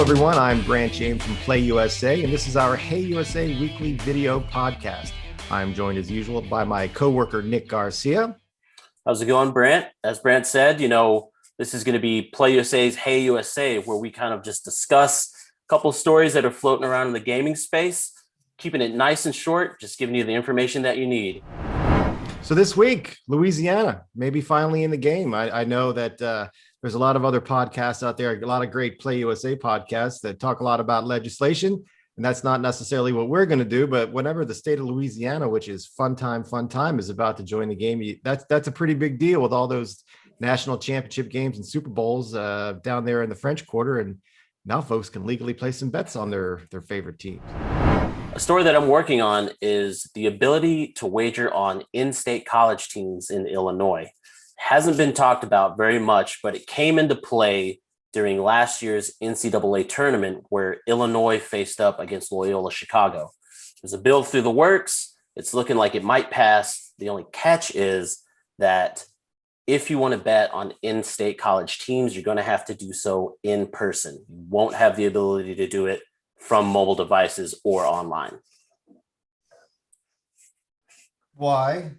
Hello, everyone. I'm Brant James from Play USA, and this is our Hey USA weekly video podcast. I'm joined as usual by my coworker, Nick Garcia. How's it going, Brant? As Brant said, this is going to be Play USA's Hey USA, where we kind of just discuss a couple of stories that are floating around in the gaming space, keeping it nice and short, just giving you the information that you need. So this week, Louisiana, maybe finally in the game. I know that there's a lot of other podcasts out there, a lot of great Play USA podcasts that talk a lot about legislation, and that's not necessarily what we're going to do. But whenever the state of Louisiana, which is fun time, is about to join the game, that's a pretty big deal with all those national championship games and Super Bowls down there in the French Quarter. And now folks can legally place some bets on their favorite teams. A story that I'm working on is the ability to wager on in-state college teams in Illinois. Hasn't been talked about very much, but it came into play during last year's NCAA tournament where Illinois faced up against Loyola Chicago. There's a bill through the works. It's looking like it might pass. The only catch is that if you want to bet on in-state college teams, you're going to have to do so in person. You won't have the ability to do it from mobile devices or online. Why?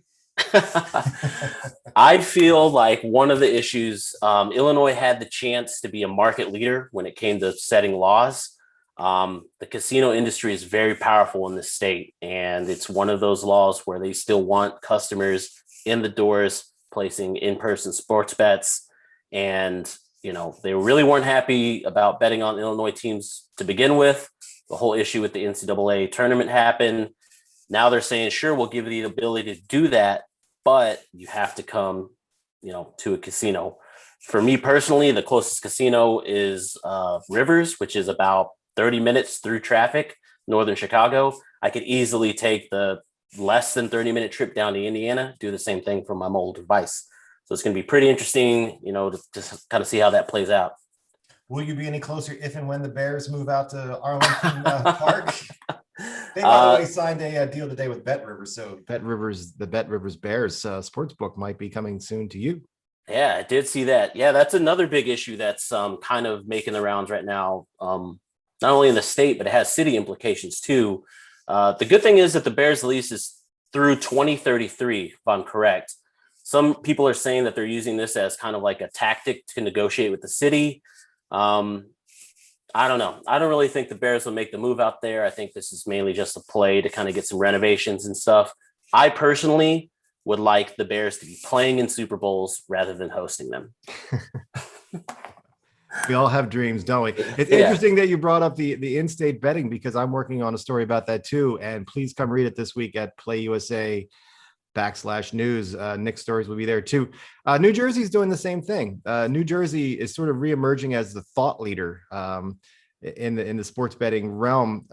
I feel like one of the issues, Illinois had the chance to be a market leader when it came to setting laws. The casino industry is very powerful in this state, and it's one of those laws where they still want customers in the doors placing in-person sports bets. And, they really weren't happy about betting on Illinois teams to begin with. The whole issue with the NCAA tournament happened. Now they're saying, sure, we'll give you the ability to do that, but you have to come, to a casino. For me personally, the closest casino is Rivers, which is about 30 minutes through traffic, northern Chicago. I could easily take the less than 30-minute trip down to Indiana, do the same thing from my mobile device. So it's going to be pretty interesting, to just kind of see how that plays out. Will you be any closer if and when the Bears move out to Arlington Park? They, by the way, signed a deal today with Bet Rivers. So the Bet Rivers Bears sportsbook might be coming soon to you. Yeah, I did see that. Yeah, that's another big issue that's kind of making the rounds right now, not only in the state, but it has city implications too. The good thing is that the Bears lease is through 2033, if I'm correct. Some people are saying that they're using this as kind of like a tactic to negotiate with the city. I don't know. I don't really think the Bears will make the move out there. I think this is mainly just a play to kind of get some renovations and stuff. I personally would like the Bears to be playing in Super Bowls rather than hosting them. We all have dreams, don't we? It's interesting that you brought up the in-state betting, because I'm working on a story about that too. And please come read it this week at Play USA /news. Nick's stories will be there too. New Jersey's doing the same thing. New Jersey is sort of reemerging as the thought leader in the sports betting realm.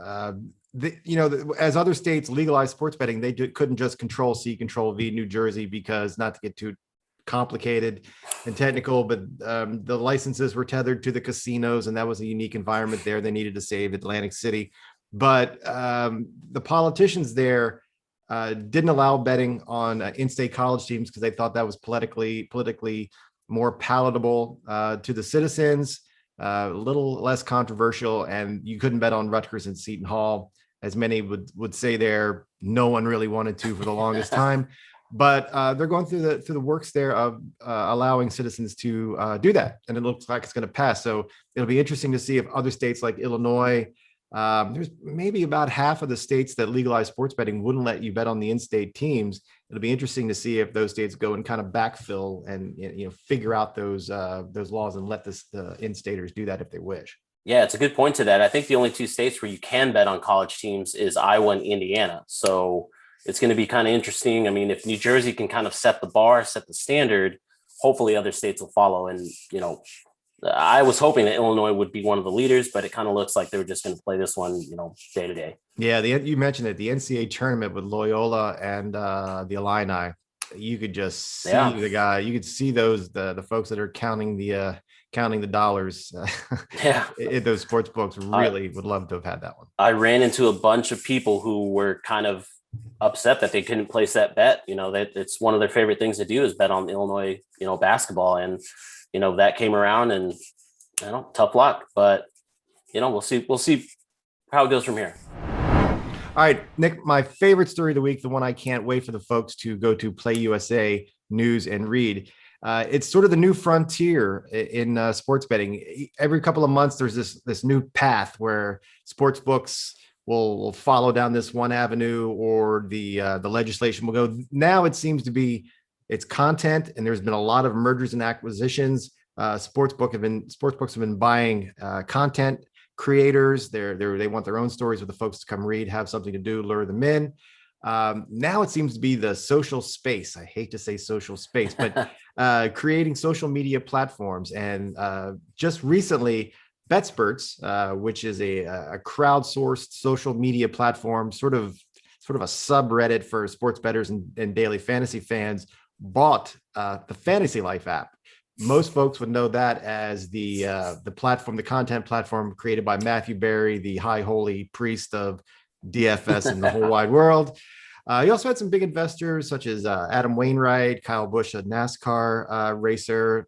As other states legalized sports betting, they couldn't just Control C, Control V New Jersey, because not to get too complicated and technical, but the licenses were tethered to the casinos, and that was a unique environment there. They needed to save Atlantic City, but the politicians there didn't allow betting on in-state college teams because they thought that was politically more palatable to the citizens, a little less controversial, and you couldn't bet on Rutgers and Seton Hall, as many would say there. No one really wanted to for the longest time, but they're going through the works there of allowing citizens to do that, and it looks like it's going to pass. So it'll be interesting to see if other states like Illinois, there's maybe about half of the states that legalize sports betting wouldn't let you bet on the in-state teams. It'll be interesting to see if those states go and kind of backfill and figure out those laws and let the in-staters do that if they wish. Yeah, it's a good point to that. I think the only two states where you can bet on college teams is Iowa and Indiana. So it's going to be kind of interesting. I mean, if New Jersey can kind of set the bar, set the standard, hopefully other states will follow. And, I was hoping that Illinois would be one of the leaders, but it kind of looks like they were just going to play this one, day to day. Yeah, you mentioned it, the NCAA tournament with Loyola and the Illini. You could just see the guy. You could see the folks that are counting the dollars. Those sports books really would love to have had that one. I ran into a bunch of people who were kind of upset that they couldn't place that bet. That it's one of their favorite things to do is bet on Illinois, basketball, and that came around, and tough luck, but we'll see how it goes from here. All right, Nick, my favorite story of the week, the one I can't wait for the folks to go to Play USA News and read. It's sort of the new frontier in sports betting. Every couple of months, there's this new path where sports books will follow down this one avenue, or the legislation will go. Now it seems to be it's content, and there's been a lot of mergers and acquisitions. Sports books have been buying content creators. They want their own stories for the folks to come read, have something to do, lure them in. Now it seems to be the social space. I hate to say social space, but creating social media platforms. And just recently, BetSperts, which is a crowdsourced social media platform, sort of a subreddit for sports bettors and daily fantasy fans, bought the Fantasy Life app. Most folks would know that as the platform, the content platform created by Matthew Berry, the high holy priest of DFS in the whole wide world. He also had some big investors such as Adam Wainwright, Kyle Busch, a NASCAR racer.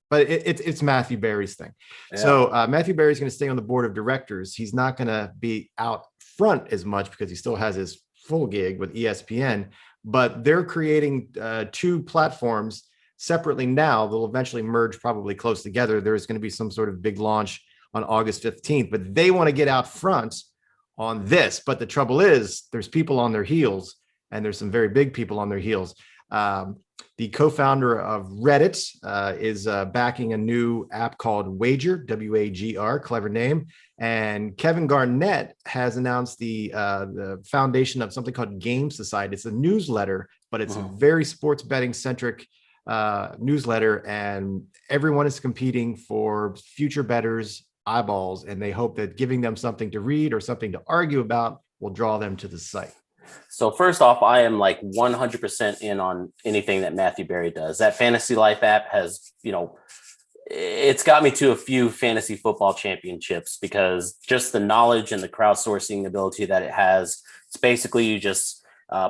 But it's Matthew Berry's thing. Yeah. So Matthew Berry is going to stay on the board of directors. He's not going to be out front as much because he still has his full gig with ESPN. But they're creating two platforms separately now. They'll eventually merge probably close together. There's going to be some sort of big launch on August 15th, but they want to get out front on this. But the trouble is there's people on their heels, and there's some very big people on their heels. The co-founder of Reddit is backing a new app called Wager, WAGR, clever name. And Kevin Garnett has announced the foundation of something called Game Society. It's a newsletter, but it's a very sports betting centric newsletter, and everyone is competing for future bettors' eyeballs, and they hope that giving them something to read or something to argue about will draw them to the site. So first off, I am like 100% in on anything that Matthew Berry does. That Fantasy Life app has, it's got me to a few fantasy football championships because just the knowledge and the crowdsourcing ability that it has. It's basically you just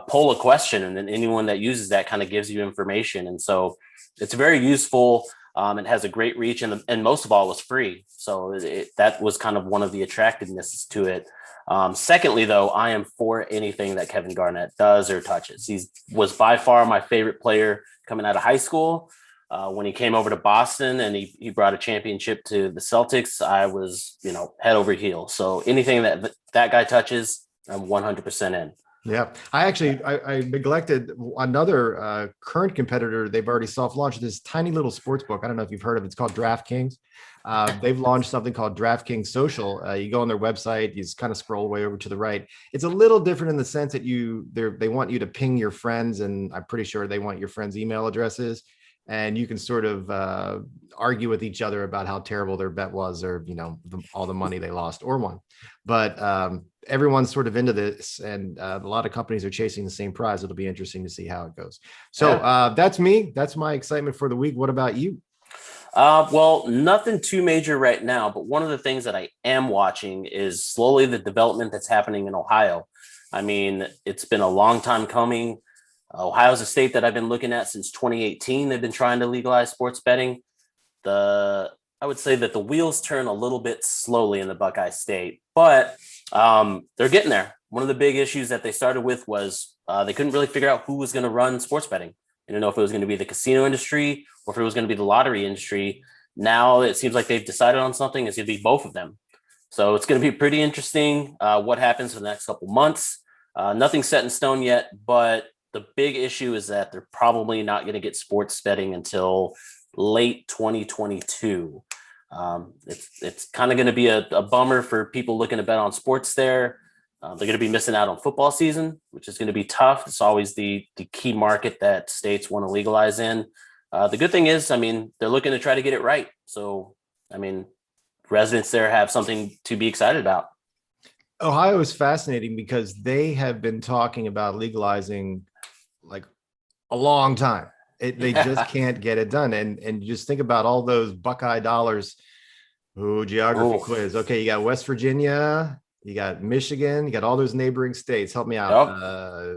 poll a question, and then anyone that uses that kind of gives you information. And so it's very useful. It has a great reach, and most of all, it was free. So that was kind of one of the attractiveness to it. Secondly, though, I am for anything that Kevin Garnett does or touches. He was by far my favorite player coming out of high school. When he came over to Boston and he brought a championship to the Celtics, I was, head over heels. So anything that guy touches, I'm 100% in. Yeah, I neglected another current competitor. They've already soft launched this tiny little sports book. I don't know if you've heard of it. It's called DraftKings. They've launched something called DraftKings Social. You go on their website, you just kind of scroll way over to the right. It's a little different in the sense that they want you to ping your friends, and I'm pretty sure they want your friends' email addresses, and you can sort of argue with each other about how terrible their bet was, or all the money they lost or won. But everyone's sort of into this, and a lot of companies are chasing the same prize. It'll be interesting to see how it goes. So that's me. That's my excitement for the week. What about you? Well, nothing too major right now, but one of the things that I am watching is slowly the development that's happening in Ohio. I mean, it's been a long time coming. Ohio's a state that I've been looking at since 2018. They've been trying to legalize sports betting. I would say that the wheels turn a little bit slowly in the Buckeye State, but they're getting there. One of the big issues that they started with was they couldn't really figure out who was going to run sports betting. They didn't know if it was going to be the casino industry or if it was going to be the lottery industry. Now it seems like they've decided on something. It's going to be both of them. So it's going to be pretty interesting what happens for the next couple months. Nothing's set in stone yet, but the big issue is that they're probably not going to get sports betting until late 2022. It's kind of going to be a bummer for people looking to bet on sports there. They're going to be missing out on football season, which is going to be tough. It's always the key market that states want to legalize in. The good thing is, I mean, they're looking to try to get it right. So, I mean, residents there have something to be excited about. Ohio is fascinating because they have been talking about legalizing like a long time. They just can't get it done. And just think about all those Buckeye dollars. Geography quiz. Okay, you got West Virginia, you got Michigan, you got all those neighboring states. Help me out.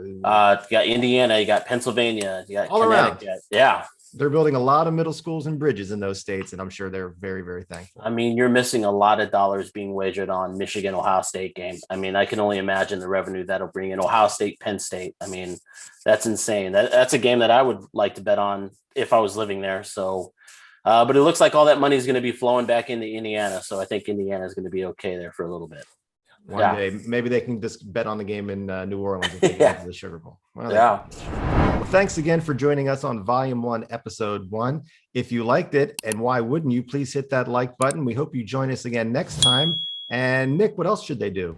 You got Indiana, you got Pennsylvania, you got all Connecticut. Around. Yeah. They're building a lot of middle schools and bridges in those states, and I'm sure they're very, very thankful. I mean, you're missing a lot of dollars being wagered on Michigan Ohio State game. I mean, I can only imagine the revenue that'll bring in. Ohio State, Penn State. I mean, that's insane. That's a game that I would like to bet on if I was living there. So, but it looks like all that money is going to be flowing back into Indiana. So I think Indiana is going to be okay there for a little bit. One day, maybe they can just bet on the game in New Orleans if they get into the Sugar Bowl. Well, Well, thanks again for joining us on Volume 1, Episode 1. If you liked it, and why wouldn't you, please hit that like button. We hope you join us again next time. And Nick, what else should they do?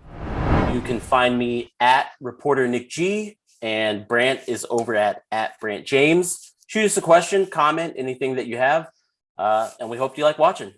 You can find me at Reporter Nick G, and Brant is over at Brant James. Shoot us a question, comment, anything that you have. And we hope you like watching.